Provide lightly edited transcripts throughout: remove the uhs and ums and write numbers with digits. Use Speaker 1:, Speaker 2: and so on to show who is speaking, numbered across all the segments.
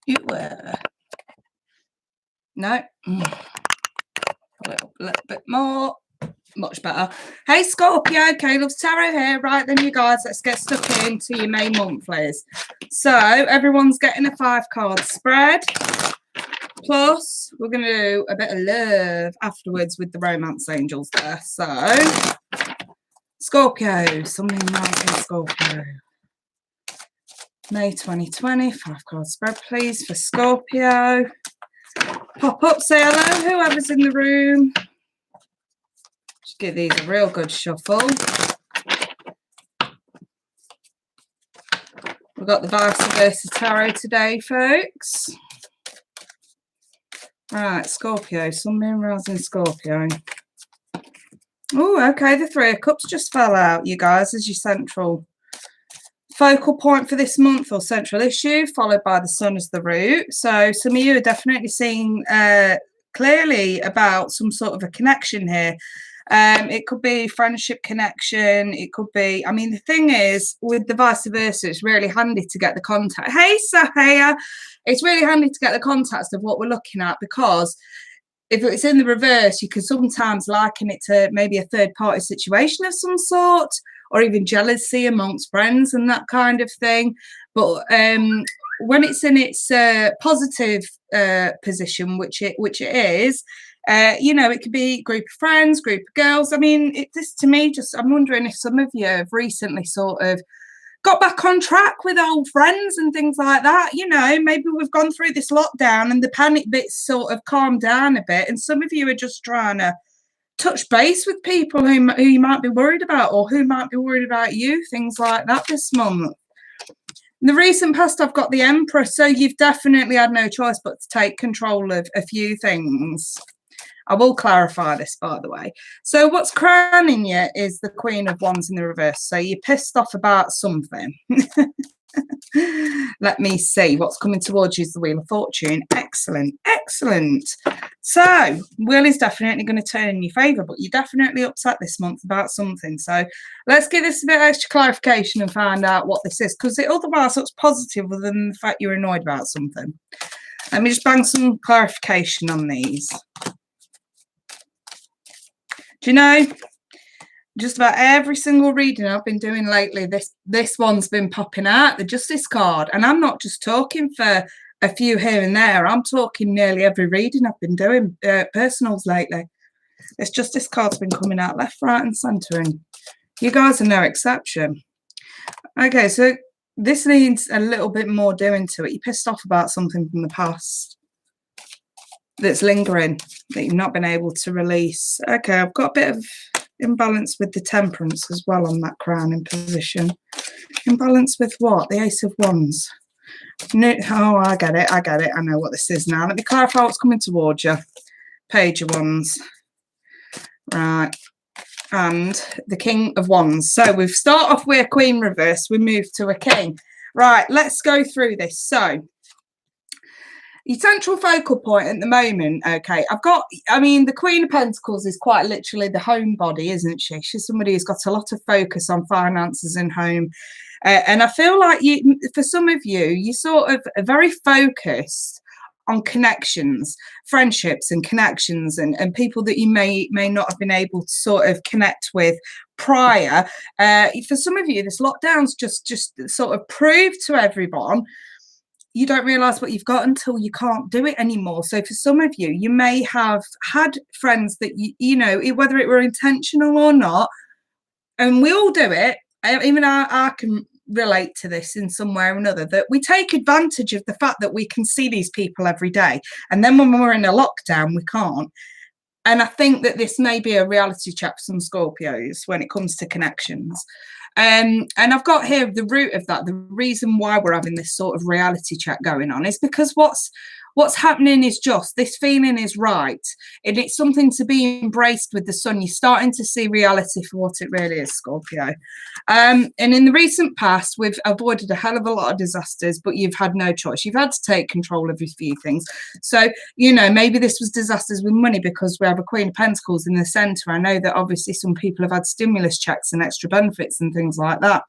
Speaker 1: You were. No. A little bit more. Much better. Hey, Scorpio, Caleb's Tarot here. Right then, you guys, let's get stuck into your May monthlies. So, everyone's getting a 5-card spread. Plus, we're going to do a bit of love afterwards with the romance angels there. So, Scorpio, something like Scorpio. May 2020, 5-card spread, please, for Scorpio. Pop up, say hello, whoever's in the room. Just give these a real good shuffle. We've got the Vice Versa Tarot today, folks. Right, Scorpio, Sun, Moon, Rising, Scorpio. Oh, okay, the 3 of Cups just fell out, you guys, as your central focal point for this month or central issue, followed by the Sun as the root. So some of you are definitely seeing clearly about some sort of a connection here. It could be friendship connection. It could be, I mean, the thing is with the vice versa, it's really handy to get the contact. Hey, Sahaya, it's really handy to get the context of what we're looking at, because if it's in the reverse, you can sometimes liken it to maybe a third party situation of some sort, or even jealousy amongst friends and that kind of thing. But when it's in its positive position, which it is, you know, it could be a group of friends, group of girls. I mean, this to me, just, I'm wondering if some of you have recently sort of got back on track with old friends and things like that. You know, maybe we've gone through this lockdown and the panic bits sort of calmed down a bit, and some of you are just trying to touch base with people who you might be worried about, or who might be worried about you, things like that this month. In the recent past, I've got the Empress, so you've definitely had no choice but to take control of a few things. I will clarify this, by the way. So what's crowning you is the Queen of Wands in the reverse. So you're pissed off about something. Let me see what's coming towards you is the Wheel of Fortune. Excellent, excellent. So Wheel is definitely going to turn in your favour, but you're definitely upset this month about something. So let's give this a bit of extra clarification and find out what this is, because it otherwise looks positive other than the fact you're annoyed about something. Let me just bang some clarification on these. Do you know, just about every single reading I've been doing lately, this one's been popping out, the Justice card. And I'm not just talking for a few here and there. I'm talking nearly every reading I've been doing, personals lately. This Justice card's been coming out left, right and centre, and you guys are no exception. Okay, so this needs a little bit more doing to it. You're pissed off about something from the past that's lingering, that you've not been able to release. Okay, I've got a bit of imbalance with the Temperance as well on that crowning position. Imbalance with what? The Ace of Wands. No, oh, I get it. I know what this is now. Let me clarify what's coming towards you. Page of Wands. Right. And the King of Wands. So we've start off with a Queen reverse. We move to a King. Right, let's go through this. So your central focal point at the moment, okay, I mean, the Queen of Pentacles is quite literally the home body, isn't she? She's somebody who's got a lot of focus on finances and home. And I feel like for some of you, you sort of are very focused on connections, friendships and connections, and people that you may not have been able to sort of connect with prior. For some of you, this lockdown's just sort of proved to everyone you don't realize what you've got until you can't do it anymore. So for some of you, you may have had friends that, you know, whether it were intentional or not, and we all do it. Even I can relate to this in some way or another, that we take advantage of the fact that we can see these people every day. And then when we're in a lockdown, we can't. And I think that this may be a reality check for some Scorpios when it comes to connections. And I've got here the root of that. The reason why we're having this sort of reality check going on is because what's happening is just this feeling is right, and it's something to be embraced with the Sun. You're starting to see reality for what it really is, Scorpio. And in the recent past, we've avoided a hell of a lot of disasters, but you've had no choice. You've had to take control of a few things. So, you know, maybe this was disasters with money because we have a Queen of Pentacles in the centre. I know that obviously some people have had stimulus checks and extra benefits and things like that.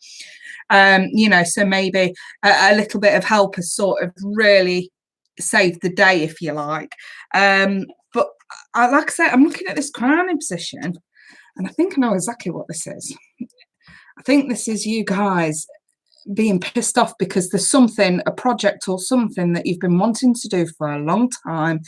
Speaker 1: You know, so maybe a little bit of help has sort of really save the day, if you like. But like I said, I'm looking at this crowning position, and I think I know exactly what this is. I think this is you guys being pissed off because there's something, a project or something that you've been wanting to do for a long time.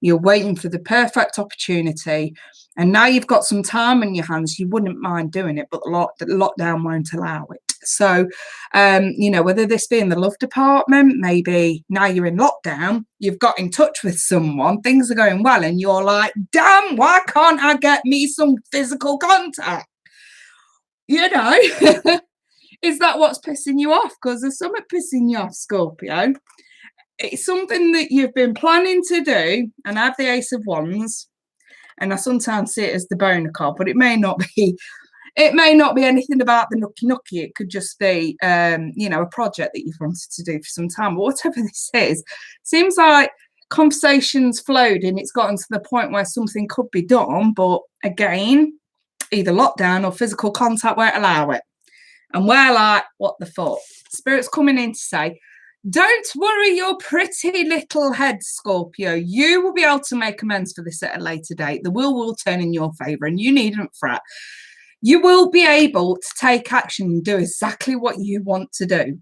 Speaker 1: You're waiting for the perfect opportunity, and now you've got some time in your hands. You wouldn't mind doing it, but the lockdown won't allow it. So, you know, whether this be in the love department, maybe now you're in lockdown, you've got in touch with someone, things are going well, and you're like, damn, why can't I get me some physical contact? You know, is that what's pissing you off? Because there's something pissing you off, Scorpio. It's something that you've been planning to do, and I have the Ace of Wands, and I sometimes see it as the boner card, but it may not be. It may not be anything about the nookie. It could just be, you know, a project that you've wanted to do for some time. But whatever this is, seems like conversations flowed and it's gotten to the point where something could be done. But again, either lockdown or physical contact won't allow it. And we're like, what the fuck? Spirit's coming in to say, don't worry your pretty little head, Scorpio. You will be able to make amends for this at a later date. The wheel will turn in your favour and you needn't fret. You will be able to take action and do exactly what you want to do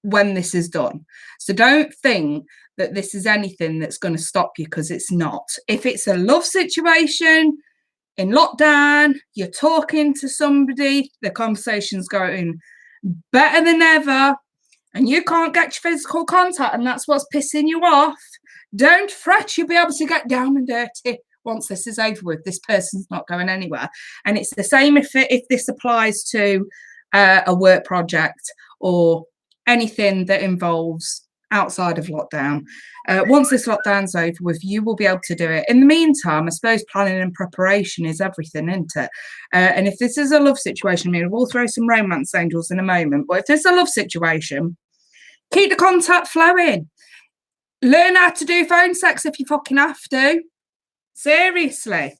Speaker 1: when this is done. So don't think that this is anything that's going to stop you, because it's not. If it's a love situation in lockdown, you're talking to somebody, the conversation's going better than ever, and you can't get your physical contact, and that's what's pissing you off, don't fret. You'll be able to get down and dirty once this is over with. This person's not going anywhere. And it's the same if this applies to a work project or anything that involves outside of lockdown. Once this lockdown's over with, you will be able to do it. In the meantime, I suppose planning and preparation is everything, isn't it? And if this is a love situation, I mean, we'll throw some romance angels in a moment, but if this is a love situation, keep the contact flowing. Learn how to do phone sex if you fucking have to. Seriously.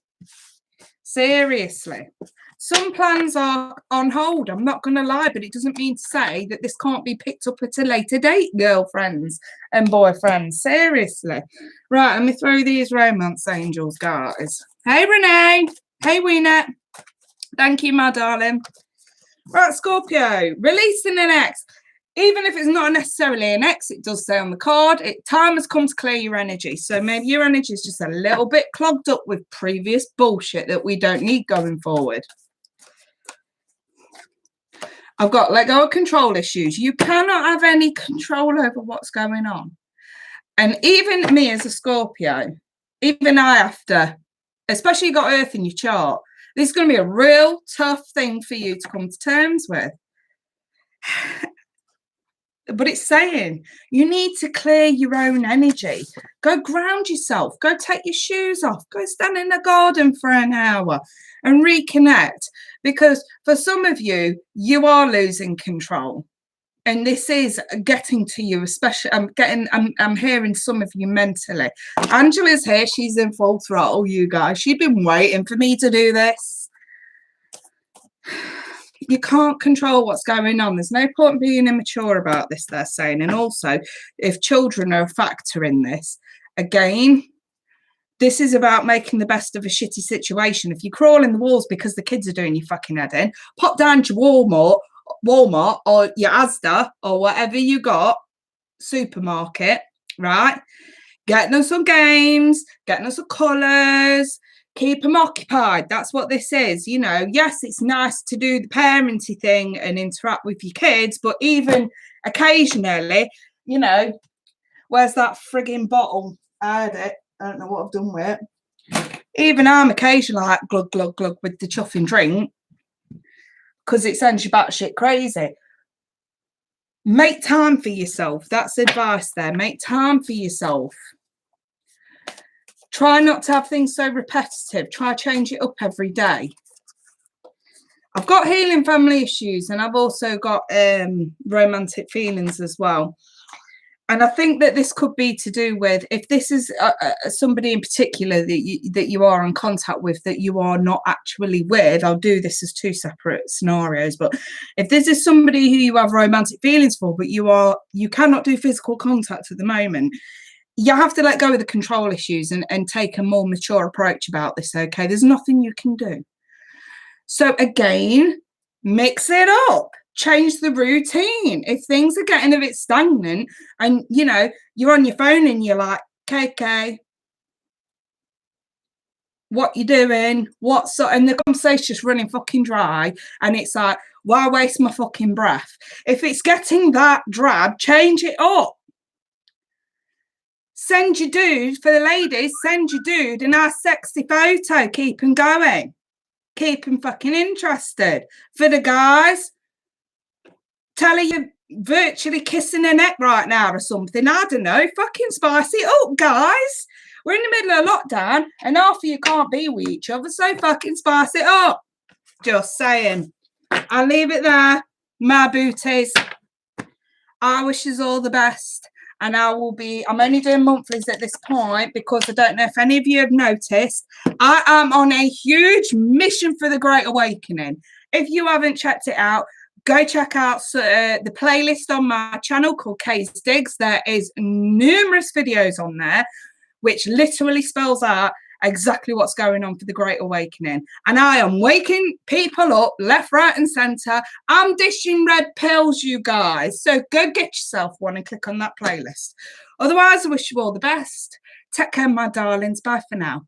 Speaker 1: Some plans are on hold, I'm not going to lie, but it doesn't mean to say that this can't be picked up at a later date, girlfriends and boyfriends. Seriously. Right, let me throw these romance angels, guys. Hey, Renee. Hey, Weenette. Thank you, my darling. Right, Scorpio. Releasing an ex. Even if it's not necessarily an ex, it does say on the card, time has come to clear your energy. So maybe your energy is just a little bit clogged up with previous bullshit that we don't need going forward. I've got let go of control issues. You cannot have any control over what's going on. And even me as a Scorpio, even I have to, especially you got Earth in your chart, this is going to be a real tough thing for you to come to terms with. But it's saying you need to clear your own energy. Go ground yourself. Go take your shoes off. Go stand in the garden for an hour and reconnect. Because for some of you, you are losing control. And this is getting to you, especially I'm hearing some of you mentally. Angela's here. She's in full throttle, you guys. She's been waiting for me to do this. You can't control what's going on. There's no point being immature about this, they're saying. And also, if children are a factor in this, again, this is about making the best of a shitty situation. If you crawl in the walls because the kids are doing your fucking head in, pop down to Walmart or your Asda or whatever you got, supermarket, right? Getting them some games, getting them some colours, keep them occupied. That's what this is. You know, yes, it's nice to do the parenting thing and interact with your kids, but even occasionally, you know, where's that frigging bottle? I had it. I don't know what I've done with it. Even I'm occasionally like glug, glug, glug with the chuffing drink because it sends you batshit crazy. Make time for yourself. That's advice there. Make time for yourself. Try not to have things so repetitive. Try change it up every day. I've got healing family issues and I've also got romantic feelings as well. And I think that this could be to do with, if this is somebody in particular that you are in contact with that you are not actually with, I'll do this as two separate scenarios. But if this is somebody who you have romantic feelings for, but you cannot do physical contact at the moment, you have to let go of the control issues and take a more mature approach about this, okay? There's nothing you can do. So again, mix it up. Change the routine. If things are getting a bit stagnant and, you know, you're on your phone and you're like, KK, what you doing? What's up? And the conversation's just running fucking dry. And it's like, why waste my fucking breath? If it's getting that drab, change it up. Send your dude, for the ladies, send your dude a nice sexy photo. Keep him going. Keep him fucking interested. For the guys, tell her you're virtually kissing her neck right now or something. I don't know. Fucking spice it up, guys. We're in the middle of lockdown and half of you can't be with each other, so fucking spice it up. Just saying. I'll leave it there. My booties. I wish you all the best. And I'm only doing monthlies at this point because I don't know if any of you have noticed, I am on a huge mission for the Great Awakening. If you haven't checked it out, go check out the playlist on my channel called Kay's Digs. There is numerous videos on there, which literally spells out exactly what's going on for the Great Awakening. And I am waking people up left, right, and centre. I'm dishing red pills, you guys. So go get yourself one and click on that playlist. Otherwise, I wish you all the best. Take care, my darlings. Bye for now.